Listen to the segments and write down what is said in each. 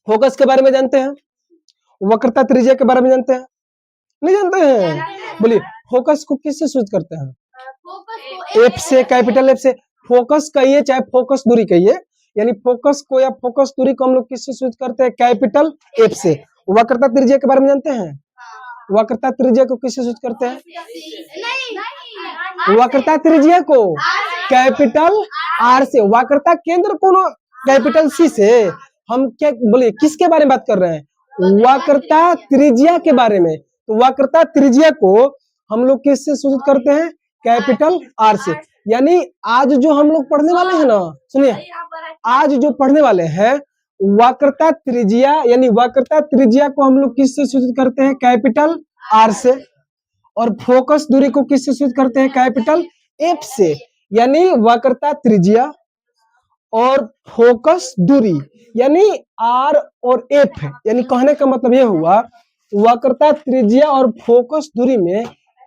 Focus के बारे में जानते हैं? वक्रता त्रिज्या के बारे में जानते हैं? नहीं जानते हैं? बोलिए, फोकस को किससे सूचित करते हैं? एफ से, कैपिटल एफ से। फोकस कहिए चाहे फोकस दूरी कहिए, यानी फोकस को या फोकस दूरी को हम लोग किससे सूचित करते हैं? कैपिटल एफ से। वक्रता त्रिज्या के बारे में जानते हैं? वक्रता त्रिज्या को किससे सूचित करते हैं? वक्रता त्रिज्या को कैपिटल आर से। वक्रता केंद्र को कैपिटल सी से। हम क्या बोलिए, किसके बारे में बात कर रहे हैं? वक्रता त्रिज्या के बारे में। तो वक्रता त्रिज्या को हम लोग किससे सूचित करते हैं? कैपिटल आर से। यानी आज जो हम लोग पढ़ने वाले हैं ना, सुनिए, आज जो पढ़ने वाले हैं वक्रता त्रिज्या, यानी वक्रता त्रिज्या को हम लोग किससे सूचित करते हैं? कैपिटल आर से। और फोकस दूरी को किससे सूचित करते हैं? कैपिटल एफ से। यानी वक्रता त्रिज्या और फोकस दूरी, यानी आर और एफ, यानी कहने का मतलब यह हुआ वक्रता त्रिज्या और फोकस दूरी में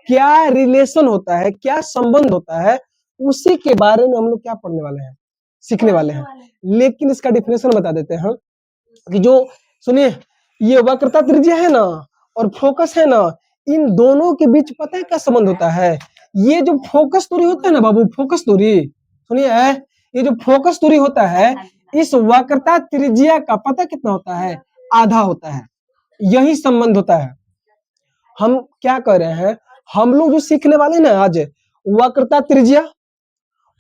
क्या रिलेशन होता है, क्या संबंध होता है, उसी के बारे में हम लोग क्या पढ़ने वाले हैं, सीखने वाले हैं। लेकिन इसका डिफिनेशन बता देते हैं कि जो सुनिए, ये वक्रता त्रिज्या है ना और फोकस है ना, इन दोनों के बीच पता है क्या संबंध होता है? ये जो फोकस दूरी होता है ना बाबू, फोकस दूरी, सुनिए, ये जो फोकस दूरी होता है इस वक्रता त्रिज्या का पता कितना होता है? आधा होता है। यही संबंध होता है। हम क्या कर रहे हैं, हम लोग जो सीखने वाले ना आज, वक्रता त्रिज्या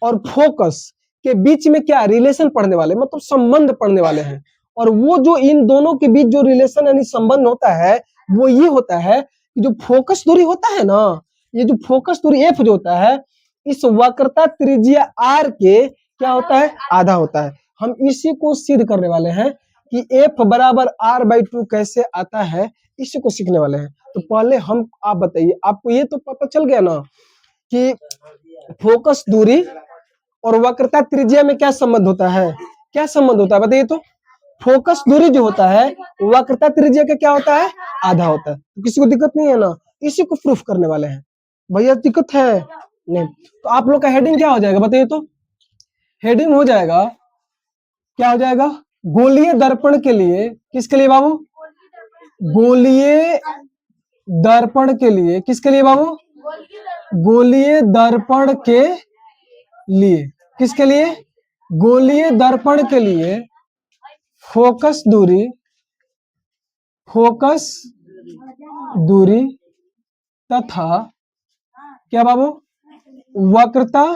और फोकस के बीच में क्या रिलेशन पढ़ने वाले, मतलब संबंध पढ़ने वाले हैं। और वो जो इन दोनों के बीच जो रिलेशन यानी संबंध होता है वो ये होता है कि जो फोकस दूरी होता है ना, ये जो फोकस दूरी एफ जो होता है इस वक्रता त्रिज्या आर के क्या होता है? आधा होता है। हम इसी को सिद्ध करने वाले हैं कि एफ बराबर आर बाई 2 कैसे आता है, इसी को सीखने वाले हैं। तो पहले हम आप बताइए, आपको ये तो पता चल गया ना कि फोकस दूरी और वक्रता त्रिज्या में क्या संबंध होता है? क्या संबंध होता है बताइए तो? फोकस दूरी जो होता है वक्रता त्रिज्या का क्या होता है? आधा होता है। तो किसी को दिक्कत नहीं है ना? इसी को प्रूफ करने वाले हैं। भैया दिक्कत है नहीं? तो आप लोग का हेडिंग क्या हो जाएगा बताइए तो? हेडिंग हो जाएगा, क्या हो जाएगा? गोलीय दर्पण के लिए, किसके लिए बाबू? गोलीय दर्पण के लिए, किसके लिए बाबू? गोलीय दर्पण के लिए, किसके लिए? गोलीय दर्पण के लिए फोकस दूरी, फोकस दूरी तथा क्या बाबू? वक्रता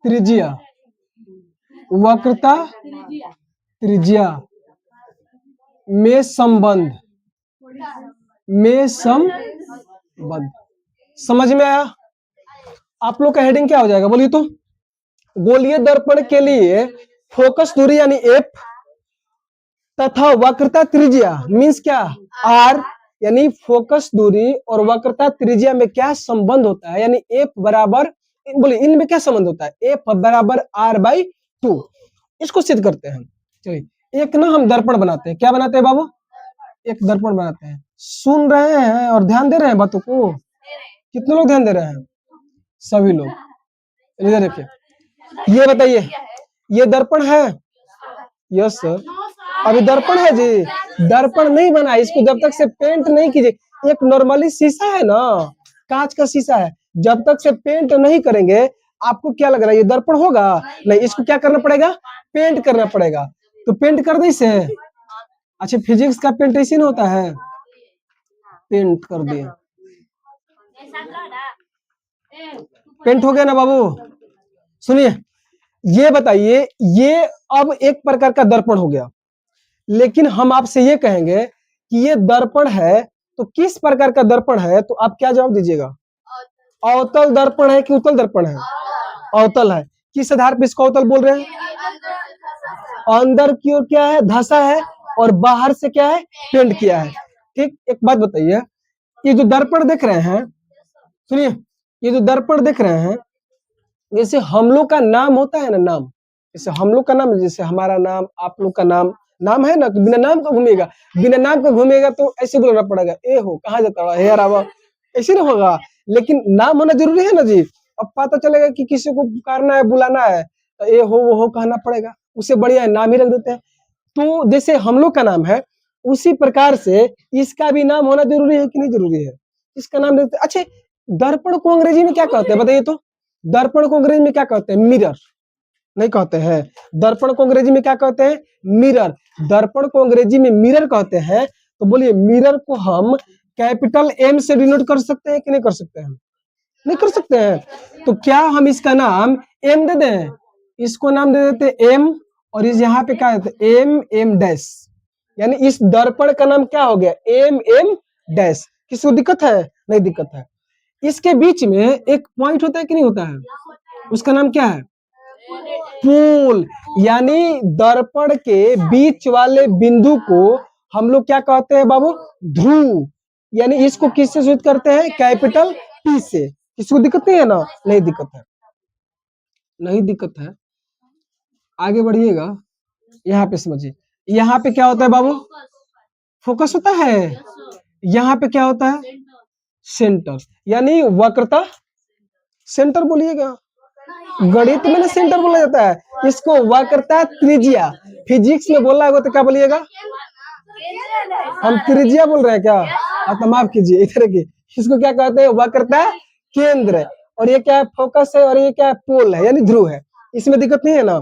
त्रिज्या, वक्रता त्रिज्या में संबंध, में संबंध। समझ में आया? आप लोग का हेडिंग क्या हो जाएगा बोलिए तो? गोलीय दर्पण के लिए फोकस दूरी यानी एफ तथा वक्रता त्रिज्या मींस क्या? आर, यानी फोकस दूरी और वक्रता त्रिज्या में क्या संबंध होता है, यानी एफ बराबर, बोलिए इनमें क्या संबंध होता है? एफ बराबर आर बाई 2। इसको सिद्ध करते हैं। चलिए, एक ना हम दर्पण बनाते हैं। क्या बनाते हैं बाबू? एक दर्पण बनाते हैं। सुन रहे हैं और ध्यान दे रहे हैं बातों को? कितने लोग ध्यान दे रहे हैं? सभी लोग। इधर देखिए, ये बताइए, ये दर्पण है? Yes sir. अभी दर्पण है जी? दर्पण नहीं बना, इसको जब तक से पेंट नहीं कीजिए। एक नॉर्मली शीशा है ना, कांच का शीशा है, जब तक से पेंट नहीं करेंगे आपको क्या लग रहा है ये दर्पण होगा? नहीं, इसको क्या करना पड़ेगा? पेंट करना पड़ेगा। तो पेंट कर दे इसे। अच्छा, फिजिक्स का पेंट ऐसे नहीं होता है? पेंट कर दिए, पेंट हो गया ना बाबू? सुनिए, ये बताइए, ये अब एक प्रकार का दर्पण हो गया, लेकिन हम आपसे ये कहेंगे कि ये दर्पण है तो किस प्रकार का दर्पण है? तो आप क्या जवाब दीजिएगा? अवतल दर्पण है कि उत्तल दर्पण है? अवतल है। किस आधार पर इसको अवतल बोल रहे हैं? अंदर की ओर क्या है? धंसा है और बाहर से क्या है? पेंट किया है। ठीक, एक बात बताइए, ये जो दर्पण देख रहे हैं, सुनिए, ये जो दर्पण देख रहे हैं, जैसे हम लोग का नाम होता है ना, नाम, जैसे हम लोग का नाम, जैसे हमारा नाम, आप लोग का नाम, नाम है ना, तो बिना नाम का घूमेगा, बिना नाम का घूमेगा तो ऐसे बोलना पड़ेगा, ए हो कहाँ जाता है यार, आवा, ऐसे नहीं होगा। लेकिन नाम होना जरूरी है ना जी। अब पता चलेगा कि किसी को पुकारना है, बुलाना है, तो ए हो वो हो कहना पड़ेगा, उससे बढ़िया नाम ही रख देते हैं। तो जैसे हम लोग का नाम है, उसी प्रकार से इसका भी नाम होना जरूरी है कि नहीं जरूरी है? इसका नाम देते। अच्छा, दर्पण को अंग्रेजी में क्या कहते हैं बताइए तो? दर्पण को अंग्रेजी में क्या कहते हैं? मिरर नहीं कहते हैं। दर्पण को अंग्रेजी में क्या कहते हैं? मिरर। दर्पण को अंग्रेजी में मिरर कहते हैं। तो बोलिए, मिरर को हम कैपिटल एम से डिनोट कर सकते हैं कि नहीं कर सकते हैं? नहीं कर सकते हैं। तो क्या हम इसका नाम एम दे दें? इसको नाम दे देते एम, और इस यहाँ पे क्या देते? M M dash. यानी इस दर्पण का नाम क्या हो गया? M M dash. किसी को दिक्कत है? नहीं दिक्कत है। इसके बीच में एक पॉइंट होता है कि नहीं होता है? उसका नाम क्या है? पोल। यानी दर्पण के बीच वाले बिंदु को हम लोग क्या कहते हैं बाबू? ध्रुव। यानी इसको किससे सूचित करते हैं? कैपिटल टी से। किसी को दिक्कत नहीं है ना? नहीं दिक्कत है, नहीं दिक्कत है। आगे बढ़िएगा, यहाँ पे समझिए। यहाँ पे क्या होता है बाबू? फोकस होता है। यहाँ पे क्या होता है? सेंटर। यानी वक्रता सेंटर बोलिएगा। गणित में ना सेंटर बोला जाता है, इसको वक्रता त्रिज्या। फिजिक्स में बोलना होगा तो क्या बोलिएगा? हम त्रिज्या बोल रहे हैं क्या? तो माफ कीजिए, इधर की इसको क्या कहते हैं? वक्रता केंद्र। और ये क्या है? फोकस है। और ये क्या है? पोल है, यानी ध्रुव है। इसमें दिक्कत नहीं है ना?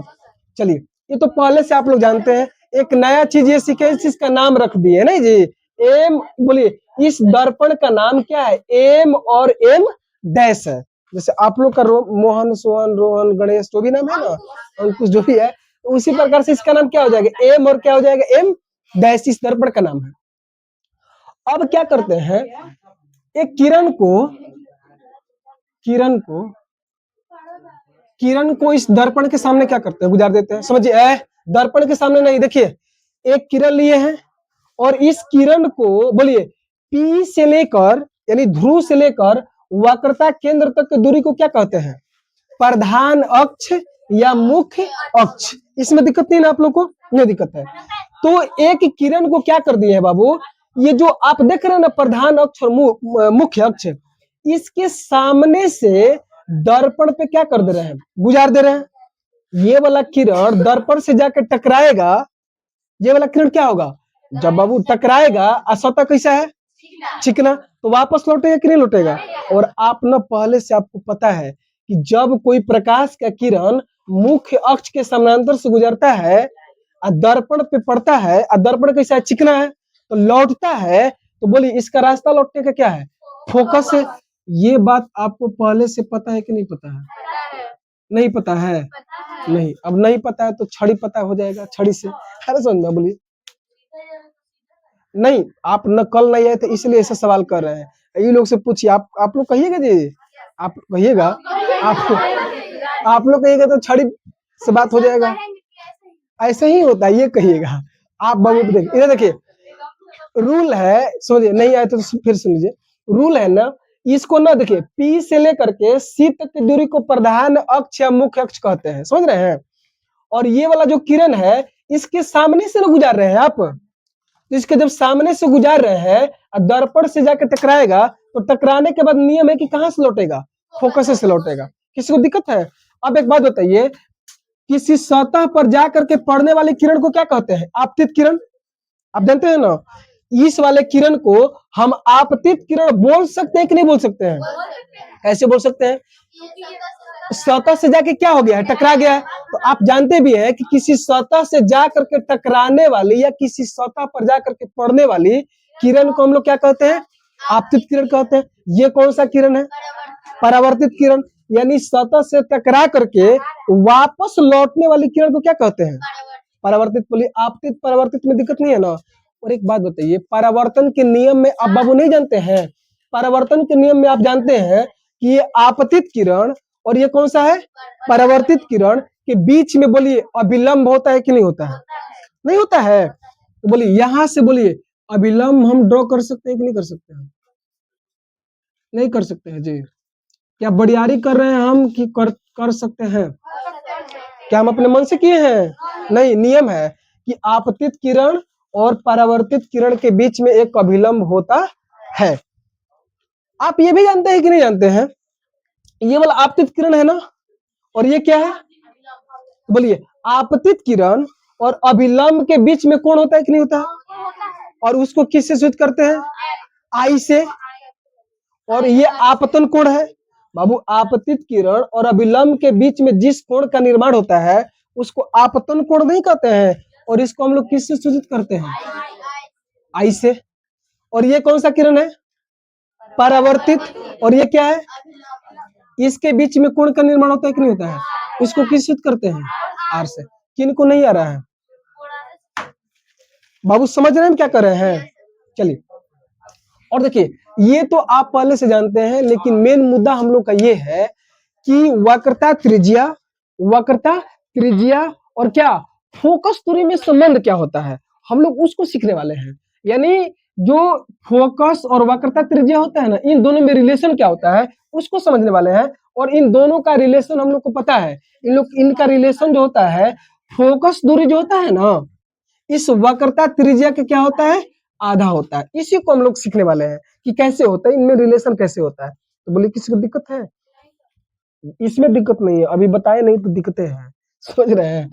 चलिए, ये तो पहले से आप लोग जानते हैं। एक नया चीज ये सीखे, इस चीज का नाम रख दिए नहीं जी? एम। बोलिए, इस दर्पण का नाम क्या है? एम और एम डैश है। जैसे आप लोग का मोहन, सोहन, रोहन, गणेश जो भी नाम है ना, अंकुश जो भी है, तो उसी प्रकार से इसका नाम क्या हो जाएगा? एम और क्या हो जाएगा? M dash. इस दर्पण का नाम है। अब क्या करते हैं? एक किरण को इस दर्पण के सामने क्या करते हैं? गुजार देते हैं। समझिए, दर्पण के सामने नहीं, देखिए एक किरण लिए हैं, और इस किरण को बोलिए P से लेकर, यानी ध्रुव से लेकर वक्रता केंद्र तक की दूरी को क्या कहते हैं? प्रधान अक्ष या मुख्य अक्ष। इसमें दिक्कत नहीं ना आप लोग को? नहीं दिक्कत है। तो एक किरण को क्या कर दिए है बाबू? ये जो आप देख रहे हैं ना, प्रधान अक्ष और मुख्य अक्ष, इसके सामने से दर्पण पे क्या कर दे रहे हैं? गुजार दे रहे हैं। ये वाला किरण दर्पण से जाकर टकराएगा। ये वाला किरण क्या होगा? जब बाबू टकराएगा, सतह कैसा है? चिकना। तो वापस लौटेगा कि नहीं लौटेगा? और आप न पहले से आपको पता है कि जब कोई प्रकाश का किरण मुख्य अक्ष के समानांतर से गुजरता है और दर्पण पे पड़ता है, और दर्पण कैसा है? चिकना है, तो लौटता है। तो बोलिए, इसका रास्ता लौटने का क्या है? फोकस है। ये बात आपको पहले से पता है कि नहीं पता है? नहीं पता है? नहीं, अब नहीं पता है तो छड़ी पता हो जाएगा, छड़ी से। अरे समझ में बोलिए। नहीं, आप न कल नहीं आए थे इसलिए ऐसा सवाल कर रहे हैं। ये लोग से पूछिए, आप लोग कहिएगा जी, आप कहिएगा, आप लोग कहिएगा तो छड़ी से बात हो जाएगा। ऐसे ही होता है, ये कहिएगा आप बाबू। देखिए, इधर देखिए, रूल है, समझिए। नहीं आए तो फिर सुन लीजिए। रूल है ना, इसको ना देखिए, P से लेकर के C तक की दूरी को प्रधान अक्ष या मुख्य अक्ष कहते हैं। समझ रहे हैं? और ये वाला जो किरण है, इसके सामने से ना गुजार रहे हैं आप। इसके जब सामने से गुजार रहे हैं और दर्पण से जाकर टकराएगा, तो टकराने के बाद नियम है कि कहां से लौटेगा? फोकस से लौटेगा। किसी को दिक्कत है? अब एक बात बताइए, किसी सतह पर जाकर के पड़ने वाले किरण को क्या कहते हैं? आपतित किरण। आप जानते हैं ना? इस वाले किरण को हम आपतित किरण बोल सकते हैं कि नहीं बोल सकते हैं? कैसे बोल सकते हैं? सतह से जाके क्या हो गया है? टकरा गया है। तो आप जानते भी हैं कि किसी सतह से जाकर के टकराने वाली या किसी सतह पर जाकर के पड़ने वाली किरण को हम लोग क्या कहते हैं? आपतित किरण कहते हैं। ये कौन सा किरण है? परावर्तित किरण। यानी सतह से टकरा करके वापस लौटने वाली किरण को क्या कहते हैं? परावर्तित। बोलिए, आपतित परावर्तित में दिक्कत नहीं है ना? और एक बात बताइए, परावर्तन के नियम में आप बाबू नहीं जानते हैं? परावर्तन के नियम में आप जानते हैं कि ये आपतित किरण और ये कौन सा है? परावर्तित किरण के बीच में बोलिए अभिलंब होता है कि नहीं होता है? नहीं होता है। तो बोलिए, यहां से बोलिए अभिलंब हम ड्रॉ कर सकते हैं कि नहीं कर सकते हैं? नहीं कर सकते हैं जी। क्या बड़ियारी कर रहे हैं हम कि कर सकते हैं? क्या हम अपने मन से किए हैं? नहीं, नियम है कि आपतित किरण और परावर्तित किरण के बीच में एक अभिलंब होता है। आप ये भी जानते हैं कि नहीं जानते हैं? ये वाला आपतित किरण है ना, और ये क्या है? बोलिए, आपतित किरण और अभिलंब के बीच में कोण होता है कि नहीं होता है? और उसको किससे सूचित करते हैं? आई से। और ये आपतन कोण है बाबू। आपतित किरण और अभिलंब के बीच में जिस कोण का निर्माण होता है उसको आपतन कोण नहीं कहते हैं। और इसको हम लोग किससे सूचित करते हैं? आई से। और ये कौन सा किरण है? परावर्तित। और ये क्या है? इसके बीच में कोण का निर्माण होता है कि नहीं होता है? इसको किस सूचित करते हैं? आर से। किनको नहीं आ रहा है बाबू? समझ रहे हैं हम क्या कर रहे हैं? चलिए, और देखिए, ये तो आप पहले से जानते हैं, लेकिन मेन मुद्दा हम लोग का ये है कि वक्रता त्रिज्या, वक्रता त्रिज्या और क्या फोकस दूरी में संबंध क्या होता है, हम लोग उसको सीखने वाले हैं। यानी जो फोकस और वक्रता त्रिज्या होता है ना, इन दोनों में रिलेशन क्या होता है उसको समझने वाले हैं। और इन दोनों का रिलेशन हम लोग को पता है। इनका रिलेशन जो होता है, फोकस दूरी जो होता है ना, इस वक्रता त्रिज्या के क्या होता है? आधा होता है। इसी को हम लोग सीखने वाले हैं कि कैसे होता है, इनमें रिलेशन कैसे होता है। तो बोले किसी को दिक्कत है? इसमें दिक्कत नहीं है, अभी बताए नहीं तो दिक्कतें हैं, समझ रहे हैं?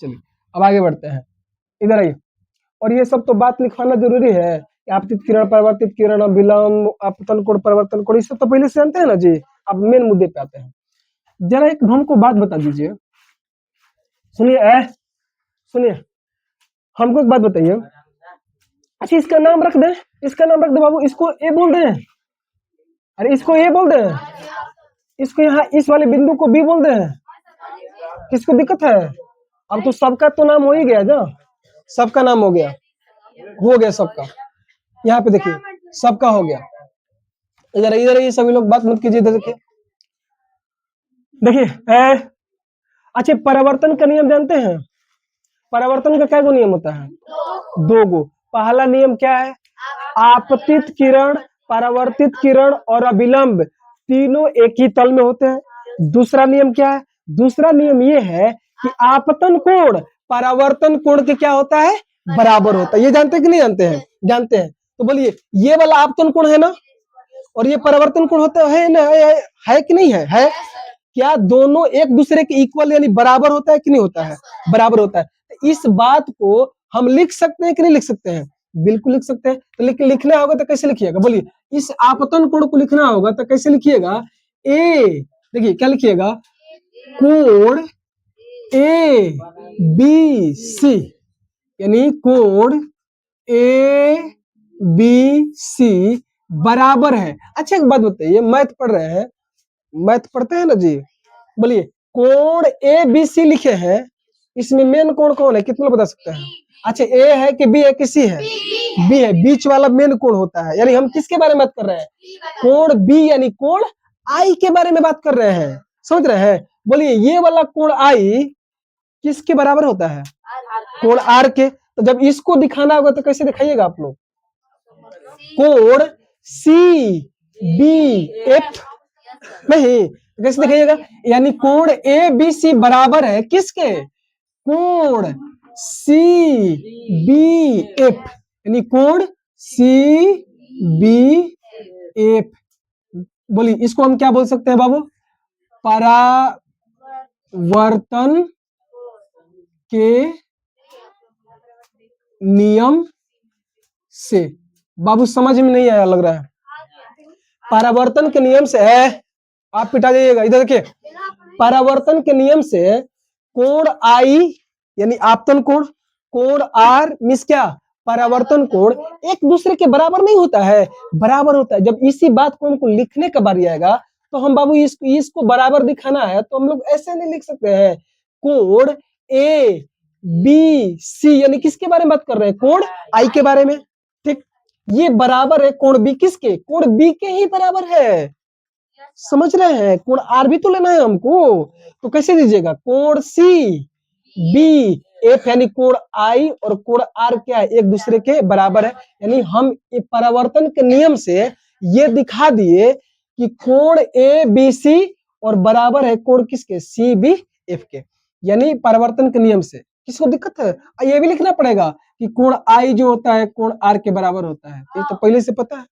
चलिए अब आगे बढ़ते हैं, इधर आइए। और ये सब तो बात लिखवाना जरूरी है। आपतित किरण, परावर्तित किरण, अभिलंब, आपतन कोण, परिवर्तन कोण, ये सब तो पहले से जानते हैं ना जी। अब मेन मुद्दे पे आते हैं। जरा एक हमको बात बता दीजिए, सुनिए सुनिए, हमको एक बात बताइए। अच्छा, इसका नाम रख दे, इसका नाम रख दे बाबू, इसको ए बोल दे। अरे इसको ए बोल दे, इसको यहाँ इस वाले बिंदु को बी बोल दे। किसको दिक्कत है? अब तो सबका तो नाम हो ही गया ना, सबका नाम हो गया सबका। यहाँ पे देखिए सबका हो गया। इधर इधर ये सभी लोग बात मत कीजिए। देखिए देखिए, अच्छा, परावर्तन का नियम जानते हैं? परावर्तन का क्या गो नियम होता है? 2 गो। पहला नियम क्या है? आपतित किरण, परावर्तित किरण और अभिलंब तीनों एक ही तल में होते हैं। दूसरा नियम क्या है? दूसरा नियम ये है कि आपतन कोण परावर्तन कोण के क्या होता है? बराबर होता है। ये जानते हैं कि नहीं जानते हैं? जानते हैं। तो बोलिए, ये वाला आपतन कोण है ना, और ये परावर्तन कोण होता है ना, है कि नहीं है? है। क्या दोनों एक दूसरे के इक्वल यानी बराबर होता है कि नहीं होता है? बराबर होता है। इस बात को हम लिख सकते हैं कि नहीं लिख सकते हैं? बिल्कुल लिख सकते हैं। तो लेकिन लिखना होगा तो कैसे लिखिएगा? बोलिए, इस आपतन कोण को लिखना होगा तो कैसे लिखिएगा? देखिए क्या लिखिएगा? कोण ए बी सी, यानी कोण ए बी सी बराबर है। अच्छा एक बात बताइए, मैथ पढ़ रहे हैं, मैथ पढ़ते हैं ना जी? बोलिए, कोण ए बी सी लिखे हैं, इसमें मेन कोण कौन है? कितना बता सकते हैं? अच्छा, ए है कि बी है कि सी है? बी है। बीच वाला मेन कोण होता है। यानी हम किसके बारे में बात कर रहे हैं? कोण बी, यानी कोण आई के बारे में बात कर रहे हैं। समझ रहे हैं? बोलिए, ये वाला कोण आई किसके बराबर होता है? कोण आर के। तो जब इसको दिखाना होगा तो कैसे दिखाइएगा आप लोग? कोण सी बी एफ, नहीं कैसे दिखाइएगा? यानी कोण ए बी सी बराबर है किसके? कोण सी बी एफ, यानी कोण सी बी एफ। बोलिए, इसको हम क्या बोल सकते हैं बाबू? परावर्तन के नियम से। बाबू समझ में नहीं आया लग रहा है। परावर्तन के नियम से है, आप पिटा जाइएगा। इधर देखिए, परावर्तन के नियम से कोण आई यानी आपतन कोण, कोण आर मीन्स क्या? परावर्तन कोण एक दूसरे के बराबर नहीं होता है, बराबर होता है। जब इसी बात को हमको लिखने का बारी आएगा तो हम बाबू इसको बराबर दिखाना है तो हम लोग ऐसे नहीं लिख सकते हैं। कोण ए बी सी, यानी किसके बारे में बात कर रहे हैं? कोण आई के बारे में। ठीक, ये बराबर है कोण बी किसके? कोण बी के ही बराबर है। समझ रहे हैं? कोण आर भी तो लेना है हमको, तो कैसे दीजिएगा? कोण सी बी एफ, यानी कोण आई और कोण आर क्या है? एक दूसरे के बराबर है। यानी हम परावर्तन के नियम से ये दिखा दिए कि कोण ए बी सी और बराबर है कोण किसके? सी बी एफ के। यानी परावर्तन के नियम से। किसको दिक्कत है? ये भी लिखना पड़ेगा कि कोण आई जो होता है कोण आर के बराबर होता है। ये तो पहले से पता है।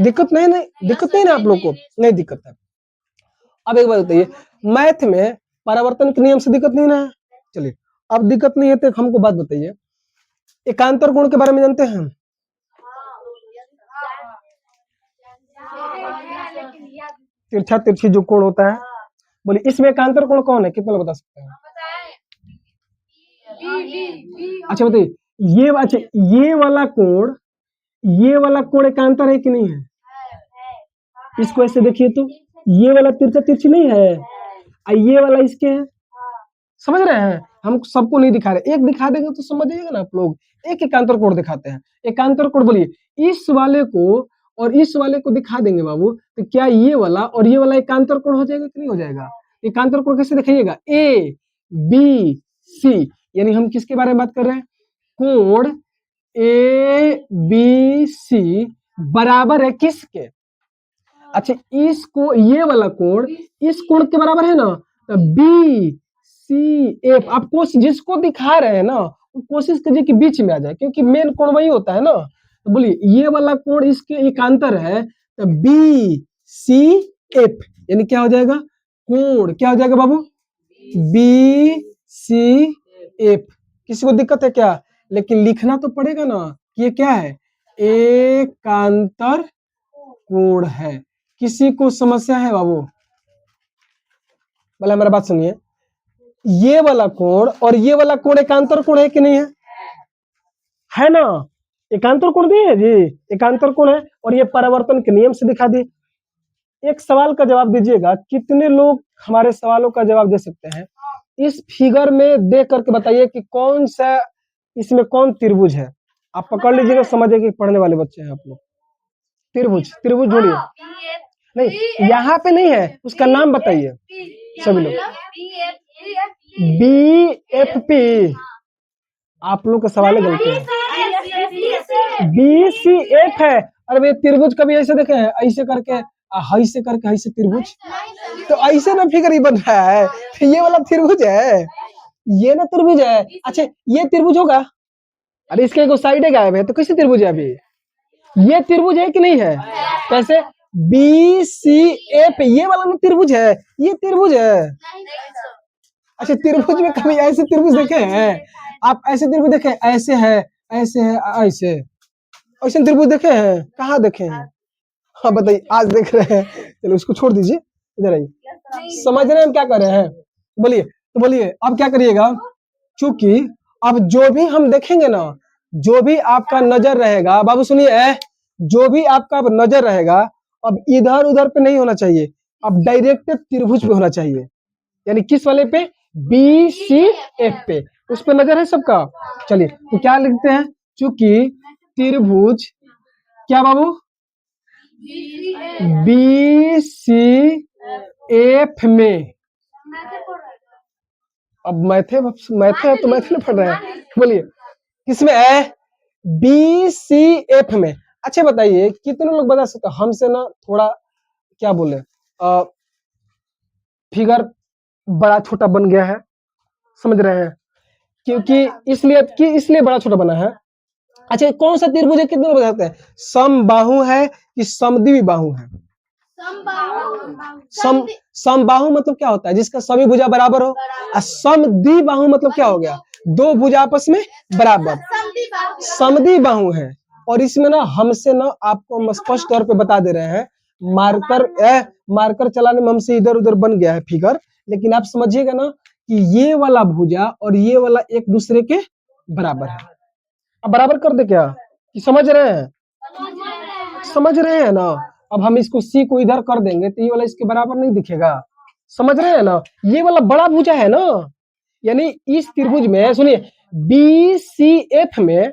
दिक्कत नहीं दिक्कत नहीं ना आप लोग को? नहीं दिक्कत है। अब एक बात बताइए, मैथ में परावर्तन के नियम से दिक्कत नहीं ना है? चलिए अब दिक्कत नहीं है तो हमको बात बताइए, एकांतर कोण के बारे में जानते हैं हम? तिरछा तिरछी जो कोण होता है, बोलिए इसमें एकांतर कोण कौन है, कितने लोग बता सकते हैं? अच्छा बताइए, अच्छा ये वाला कोण एकांतर है कि नहीं है? इसको ऐसे देखिए तो ये वाला तिरछा तिरछी नहीं है, ये वाला इसके है, समझ रहे हैं? हम सबको नहीं दिखा रहे, एक दिखा देंगे तो समझ जाइएगा ना आप लोग। एक एकांतर कोण दिखाते हैं, एकांतर कोण बोलिए, इस वाले को और इस वाले को दिखा देंगे बाबू, तो क्या ये वाला और ये वाला एकांतर कोण हो जाएगा कि नहीं हो जाएगा? एकांतर कोण कैसे दिखाइएगा? ए बी सी, यानी हम किसके बारे में बात कर रहे हैं? कोण ए बी सी बराबर है किसके? अच्छा, इसको ये वाला कोण इस कोण के बराबर है ना, तो बी सी एफ। आप जिसको दिखा रहे हैं ना कोशिश कीजिए कि बीच में आ जाए, क्योंकि मेन कोण वही होता है ना। तो बोलिए ये वाला कोण इसके एकांतर है, तो बी सी एफ, यानी क्या हो जाएगा? कोण क्या हो जाएगा बाबू? B C F. किसी को दिक्कत है क्या? लेकिन लिखना तो पड़ेगा ना कि ये क्या है, एकांतर कोण है। किसी को समस्या है बाबू? बोले हमारा बात सुनिए, ये वाला कोण और ये वाला कोण एकांतर कोण है कि नहीं है? है ना, एकांतर कोण भी है जी, एकांतर कोण है। और ये परावर्तन के नियम से दिखा दी। एक सवाल का जवाब दीजिएगा, कितने लोग हमारे सवालों का जवाब दे सकते हैं? इस फिगर में देख करके बताइए कि कौन सा इसमें कौन त्रिभुज है। आप पकड़ लीजिएगा, समझिए कि पढ़ने वाले बच्चे हैं आप लोग। त्रिभुज, त्रिभुज जोड़िए। नहीं, यहाँ पे नहीं है, उसका नाम बताइए सभी लोग। बी एफ पी, आप लोग का सवाल गलत है, बी सी एफ है। अरे भाई त्रिभुज कभी ऐसे देखे हैं, ऐसे करके ऐसे करके ऐसे त्रिभुज, तो ऐसे ना फिगर ही बन रहा है, तो ये वाला त्रिभुज है, ये ना त्रिभुज है। अच्छा ये त्रिभुज होगा? अरे इसके एक साइड गायब है, तो कैसे त्रिभुज है? अभी ये त्रिभुज है कि नहीं है? कैसे? बी सी एफ, ये वाला ना त्रिभुज है, ये त्रिभुज है। अच्छा त्रिभुज में कभी ऐसे त्रिभुज देखे हैं? आप ऐसे त्रिभुज देखे? ऐसे है, ऐसे है, ऐसे ऐसे त्रिभुज देखे हैं? कहाँ देखे हैं? हाँ बताइए, आज देख रहे हैं। चलो उसको छोड़ दीजिए, इधर आइए। समझ रहे हैं हम क्या कर रहे हैं? बोलिए, तो बोलिए अब क्या करिएगा, क्योंकि अब जो भी हम देखेंगे ना, जो भी आपका नजर रहेगा, बाबू सुनिए, जो भी आपका नजर रहेगा अब इधर उधर पे नहीं होना चाहिए, अब डायरेक्ट त्रिभुज पे होना चाहिए। यानी किस वाले पे? बी सी एफ पे, उस पे नजर है सबका। चलिए तो क्या लिखते हैं, चूंकि त्रिभुज क्या बाबू? बी सी एफ में, अब मैथे है तो मैथे पढ़ रहे हैं। बोलिए किसमें है? बी सी एफ में। अच्छा बताइए कितने लोग बता सकते हैं? हमसे ना थोड़ा क्या बोले, फिगर बड़ा छोटा बन गया है, समझ रहे हैं? क्योंकि इसलिए बड़ा छोटा बना है। अच्छा कौन सा त्रिभुज है, कितने लोग बता सकते हैं? समबाहु है कि समद्वि बाहु है? समबाहु मतलब क्या होता है? जिसका सभी भुजा बराबर हो। और समद्वि बाहु मतलब क्या हो गया? दो भुजा आपस में बराबर, समद्वि बाहु है। और इसमें ना हमसे ना आपको स्पष्ट तौर पे बता दे रहे हैं, मार्कर चलाने में हमसे इधर उधर बन गया है फिगर, लेकिन आप समझिएगा ना कि ये वाला भुजा और ये वाला एक दूसरे के बराबर है। अब बराबर कर दे क्या, कि समझ रहे हैं? समझ रहे हैं ना? अब हम इसको सी को इधर कर देंगे तो ये वाला इसके बराबर नहीं दिखेगा, समझ रहे हैं ना? ये वाला बड़ा भुजा है ना, यानी इस त्रिभुज में सुनिए, बी सी एफ में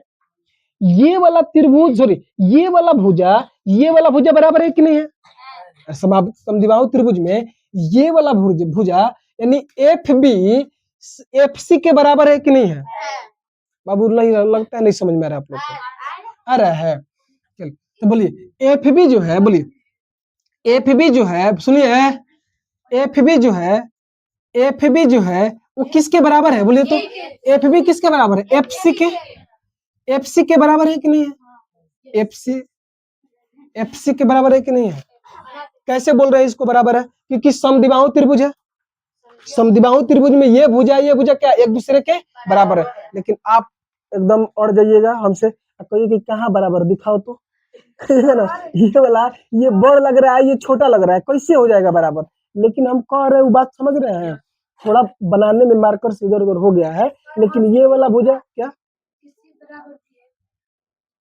ये वाला त्रिभुज, सॉरी ये वाला भुजा बराबर है कि नहीं है? समद्विबाहु त्रिभुज में ये वाला भुजा यानी एफ बी एफ सी के बराबर है कि नहीं है? बाबू नहीं लगता है, नहीं समझ में आ रहा है आप लोग को? आ रहा है? चल तो बोलिए एफ बी जो है, बोलिए एफ बी जो है, सुनिए एफ बी जो है वो किसके बराबर है? बोलिए तो एफ बी किसके बराबर है? एफ सी के, एफ सी के बराबर है कि नहीं है? एफ सी के बराबर है कि नहीं है? कैसे बोल रहे हैं इसको बराबर है? क्योंकि समद्विबाहु त्रिभुज है। समद्विबाहु त्रिभुज में ये भुजा क्या एक दूसरे के बराबर है। लेकिन आप एकदम अड़ जाइएगा हमसे, कहिए कि कहाँ बराबर दिखाओ तो है ना, ये वाला ये बड़ लग रहा है, ये छोटा लग रहा है, कैसे हो जाएगा बराबर। लेकिन हम कह रहे हैं, वो बात समझ रहे हैं, थोड़ा बनाने में मार्कर से इधर उधर हो गया है, लेकिन ये वाला भुजा क्या,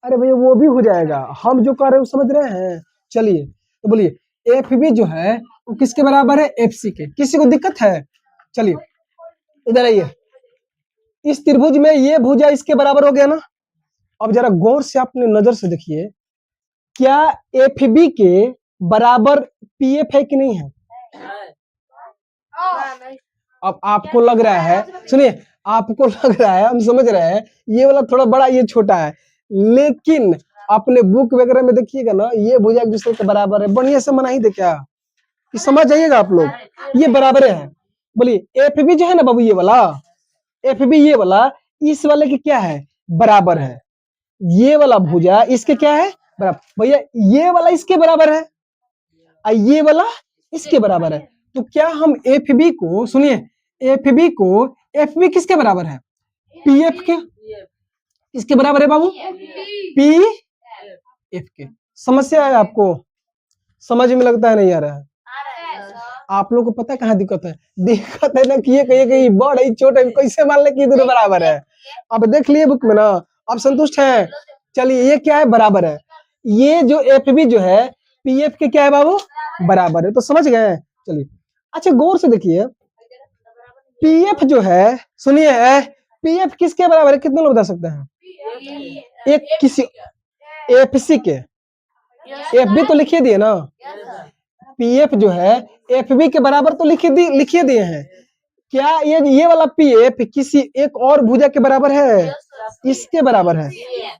अरे भैया वो भी हो जाएगा, हम जो कह रहे हैं वो समझ रहे हैं। चलिए तो बोलिए एफ बी जो है वो किसके बराबर है, एफ सी के। किसी को दिक्कत है? चलिए इधर आइए, इस त्रिभुज में ये भुजा इसके बराबर हो गया ना। अब जरा गौर से अपने नजर से देखिए, क्या एफ बी के बराबर पी एफ है कि नहीं है? अब आपको लग रहा है, सुनिए, आपको लग रहा है हम समझ रहे हैं ये वाला थोड़ा बड़ा ये छोटा है, लेकिन अपने बुक वगैरह में देखिएगा ना, ये भुजा एक दूसरे के बराबर है। बढ़िया से मना ही दे क्या, ये समझ जाइएगा आप लोग, ये बराबर है। बोलिए एफ बी जो है ना बाबू, ये वाला एफ बी ये वाला इस वाले के क्या है, बराबर है। ये वाला भुजा इसके क्या है, बराबर। भैया ये वाला इसके बराबर है और ये वाला इसके बराबर है, तो क्या हम एफ बी को, सुनिए, एफ बी को, एफ बी किसके बराबर है, पी एफ के। किसके बराबर है बाबू, पी एफ के। समस्या है आपको, समझ में लगता है नहीं आ रहा है? आप लोग को पता है कहाँ दिक्कत है? दिक्कत है ना कि ये कहिए कि बड़ है छोटा है, कैसे मान ले कि दोनों बराबर है। अब देख लिए बुक में ना, आप संतुष्ट हैं? चलिए ये क्या है, बराबर है। ये जो एफ बी जो है पी एफ के क्या है बाबू, बराबर है, तो समझ गए। चलिए अच्छा गौर से देखिए, पी एफ जो है, सुनिए, पी एफ किसके बराबर है, कितने लोग बता सकते हैं? एक किसी एफ सी के, एफ बी तो लिखिए दिए ना, पी एफ जो है एफ बी के बराबर तो लिखिए दिए हैं। क्या ये वाला पी एफ किसी एक और भुजा के बराबर है? इसके बराबर है,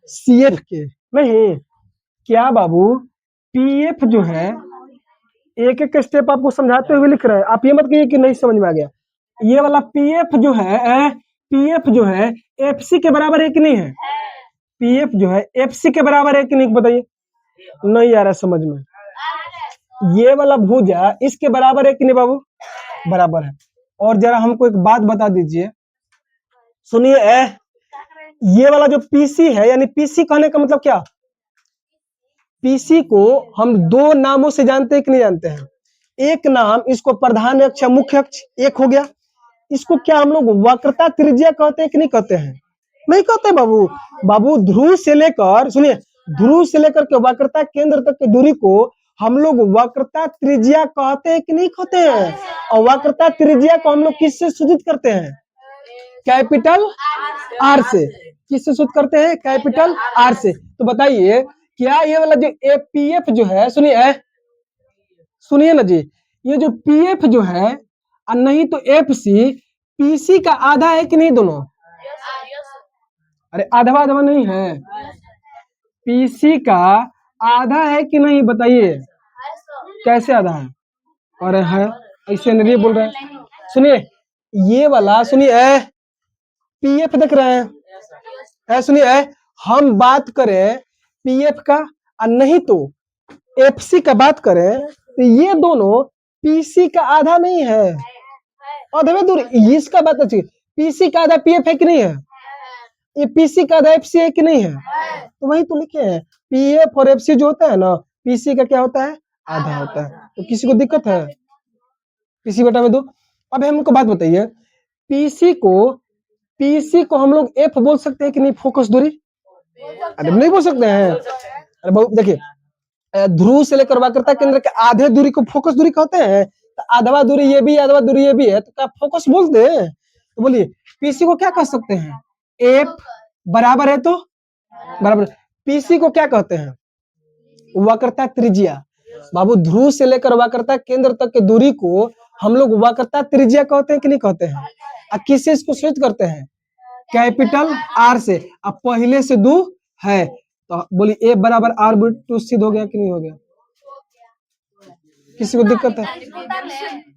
सी एफ के नहीं। क्या बाबू पी एफ जो है, एक एक स्टेप आपको समझाते हुए लिख रहे हैं, आप ये मत कहिए कि नहीं समझ में आ गया। ये वाला पी एफ जो है, पी एफ जो है एफ सी के बराबर है कि नहीं है? पी एफ जो है एफ सी के बराबर है कि नहीं, बताइए। नहीं आ रहा समझ में। ये वाला भुजा इसके बराबर है कि नहीं बाबू, बराबर है। और जरा हमको एक बात बता दीजिए, सुनिए, ये वाला जो पीसी है, यानी पीसी कहने का मतलब क्या, पीसी को हम दो नामों से जानते हैं कि नहीं जानते हैं? एक नाम, इसको प्रधान अक्ष, मुख्य अक्ष एक हो गया। इसको क्या हम लोग वक्रता त्रिज्या कहते हैं कि नहीं कहते हैं? नहीं कहते बाबू। बाबू ध्रुव से लेकर, सुनिए, ध्रुव से लेकर के वक्रता केंद्र तक की दूरी को हम लोग वक्रता त्रिज्या कहते हैं कि नहीं कहते हैं? और वक्रता त्रिज्या को हम लोग किससे सूचित करते हैं? कैपिटल आर से। किससे सूचित करते हैं? कैपिटल आर से। तो बताइए क्या ये वाला जो पी एफ जो है, सुनिए, सुनिए ना जी, ये जो पी एफ जो है और नहीं तो एफ सी, पीसी का आधा है कि नहीं दोनों? अरे आधा आधा नहीं है, पीसी का आधा है कि नहीं बताइए। कैसे आधा है? अरे है, ऐसे नहीं बोल रहे हैं। सुनिए ये वाला, सुनिए, पी एफ देख रहे हैं, सुनिए, हम बात करें पी एफ का और नहीं तो एफ सी का बात करें, तो ये दोनों पीसी का आधा नहीं है, आधे दूर। इसका बात अच्छी, पीसी का आधा पी एफ है कि नहीं है? ये पीसी का आधा एफ सी है कि नहीं है? तो वही तो लिखे हैं, पी एफ और एफ सी जो होता है ना, पीसी का क्या होता है, आधा होता है। तो किसी को दिक्कत है? पीसी बटा में दो। अब हमको बात बताइए, पीसी को हम लोग एफ बोल सकते हैं कि नहीं, फोकस दूरी? अरे नहीं बोल सकते हैं। अरे बहुत देखिए, ध्रुव से लेकर वक्रता केंद्र के आधे दूरी को फोकस दूरी कहते हैं। तो आधवा दूरी ये भी, आधवा दूरी ये भी है, तो क्या फोकस बोलते हैं? तो बोलिए पीसी को क्या कह सकते हैं? एफ बराबर है तो बराबर। पीसी को क्या कहते हैं? वक्रता त्रिज्या। बाबू ध्रुव से लेकर वक्रता केंद्र तक की दूरी को हम लोग वक्रता त्रिज्या कहते हैं कि नहीं कहते हैं? और किससे इसको सूचित करते हैं? कैपिटल आर से। अब पहले से दो है, तो बोलिए ए बराबर आर टू सिद्ध हो गया कि नहीं हो गया? किसी को दिक्कत है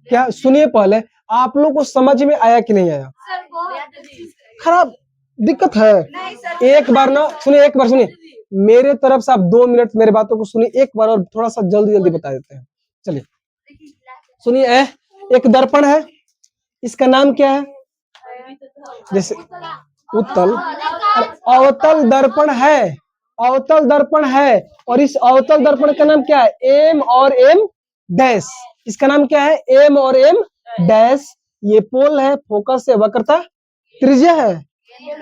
क्या? सुनिए पहले, आप लोग को समझ में आया कि नहीं आया? खराब दिक्कत है? एक बार ना सुनिए, एक बार सुनिए, मेरे तरफ से आप 2 मिनट मेरे बातों को सुनिए एक बार, और थोड़ा सा जल्दी जल्दी बता देते हैं। चलिए सुनिए, एक दर्पण है, इसका नाम क्या है? जैसे उत्तल और अवतल दर्पण है, अवतल दर्पण है, और इस अवतल दर्पण का नाम क्या है? एम और एम डैश। इसका नाम क्या है? एम और एम डैश। ये पोल है, फोकस है, वक्रता त्रिज्या है,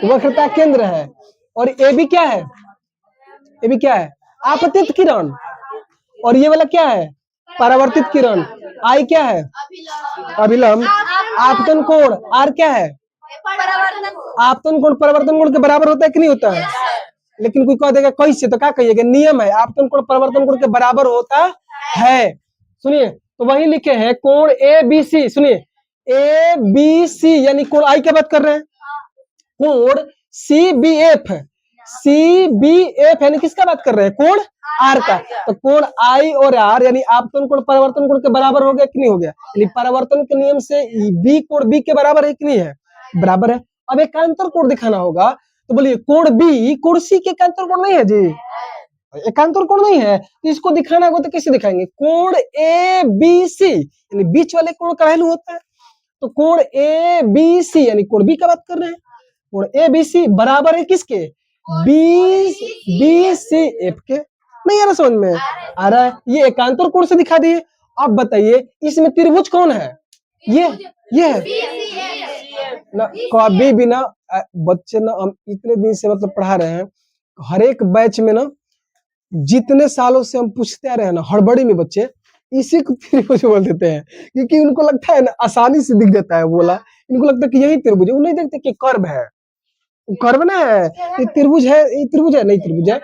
वक्रता केंद्र है। और ए बी क्या है? ए बी क्या है? आपतित किरण। और ये वाला क्या है? परावर्तित किरण। आई क्या है? अभिलंब। आपतन कोण आर क्या है? आपतन कोण परावर्तन कोण के बराबर होता है कि नहीं होता है? लेकिन कोई कह देगा कैसे, तो क्या कहिएगा? नियम है, आपतन कोण परावर्तन कोण के बराबर होता है। सुनिए, तो वही लिखे हैं कोण ए बी सी। सुनिए, ए बी सी यानी कोण आई क्या बात कर रहे हैं? कोण C B F, C B F यानी किसका बात कर रहे हैं? कोण आर का। तो कोण आई और आर यानी आपतन कोण परावर्तन कोण के बराबर हो गया कि नहीं हो गया? यानी परावर्तन के नियम से बी कोण बी के बराबर है कि नहीं है? बराबर है। अब एकांतर कोण दिखाना होगा, तो बोलिए कोण बी कोण सी के एकांतर कोण नहीं है जी, एकांतर कोण नहीं है, तो इसको दिखाना होगा तो कैसे दिखाएंगे? कोण ए बी सी यानी बीच वाले कोण का वैल्यू होता है। तो कोण ए बी सी यानी कोण बी का बात कर रहे हैं। कोण ए बी सी बराबर है किसके? बी सी एफ के। नहीं आ रहा समझ में? आ रहा है। ये एकांतर कोण से दिखा दिए। अब बताइए इसमें त्रिभुज कौन है? ये है ना। कभी भी ना बच्चे ना, हम इतने दिन से मतलब पढ़ा रहे हैं, हर एक बैच में ना जितने सालों से हम पूछते आ रहे हैं ना, हड़बड़ी में बच्चे इसी को त्रिभुज बोल देते हैं, क्योंकि उनको लगता है ना आसानी से दिख जाता है बोला, इनको लगता है कि यही त्रिभुज है। वो नहीं देखते कि कर्व है, कर्व ना है, ये त्रिभुज है, ये त्रिभुज है, नहीं त्रिभुज है,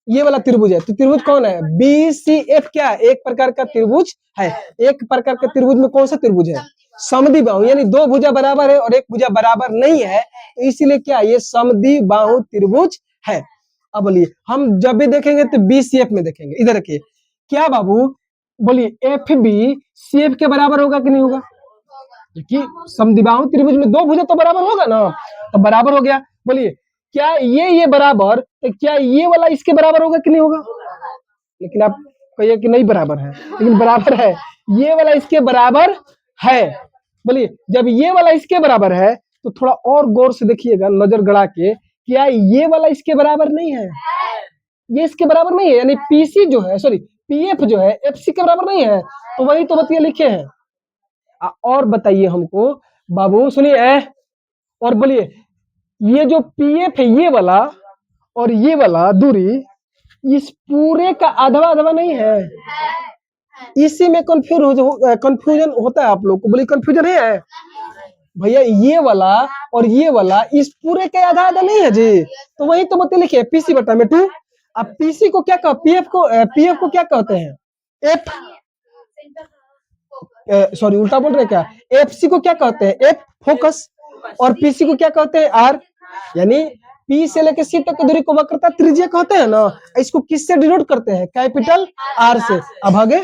ये वाला त्रिभुज है। तो त्रिभुज कौन है? बी सी एफ क्या है? एक प्रकार का त्रिभुज है। एक प्रकार का त्रिभुज में कौन सा त्रिभुज है? समद्विबाहु, यानी दो भुजा बराबर है और एक भुजा बराबर नहीं है, तो इसीलिए क्या ये समद्विबाहु त्रिभुज है। अब बोलिए हम जब भी देखेंगे तो बी सी एफ में देखेंगे। इधर रखिए क्या बाबू, बोलिए एफ बी सी एफ के बराबर होगा कि नहीं होगा? क्योंकि समद्विबाहु त्रिभुज में दो भुजा तो बराबर होगा ना, तो बराबर हो गया। बोलिए क्या ये बराबर, तो क्या ये वाला इसके बराबर होगा कि नहीं होगा? लेकिन आप कहिए कि नहीं बराबर है, लेकिन बराबर है। ये वाला इसके बराबर है। बोलिए जब ये वाला इसके बराबर है तो थोड़ा और गौर से देखिएगा, नजर गड़ा के, क्या ये वाला इसके बराबर नहीं है? ये इसके बराबर नहीं है, यानी पीसी जो है, सॉरी पीएफ जो है एफसी के बराबर नहीं है। तो वही तो बतिया लिखे हैं। और बताइए हमको बाबू, सुनिए और बोलिए ये जो पीएफ है ये वाला और ये वाला दूरी, इस पूरे का आधा आधा नहीं है? इसी में कंफ्यूजन होता है आप लोग को। बोलिए कंफ्यूजन है भैया, ये वाला और ये वाला इस पूरे के आधा आधा नहीं है जी। तो वही तो बता लिखिए पीसी बटा में 2। अब पीसी को क्या पीएफ को क्या कहते हैं? एफ, सॉरी उल्टा बोल रहे क्या? एफसी को क्या कहते हैं? F focus. और पीसी को क्या कहते हैं? आर। यानी पी से लेकर सी तक की दूरी को वक्रता त्रिज्या कहते हैं ना। इसको किससे डिनोट करते हैं? कैपिटल आर से। अब आगे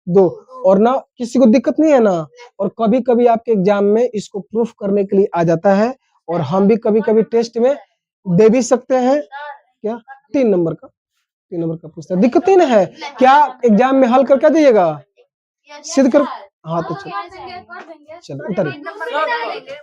दो, और ना किसी को दिक्कत नहीं है ना। और कभी कभी आपके एग्जाम में इसको प्रूफ करने के लिए आ जाता है, और हम भी कभी कभी टेस्ट में दे भी सकते हैं। क्या 3 नंबर का पूछता है, दिक्कत ही ना है क्या? एग्जाम में हल करके दीजिएगा, सिद्ध कर। हाँ तो चलो उतरिए।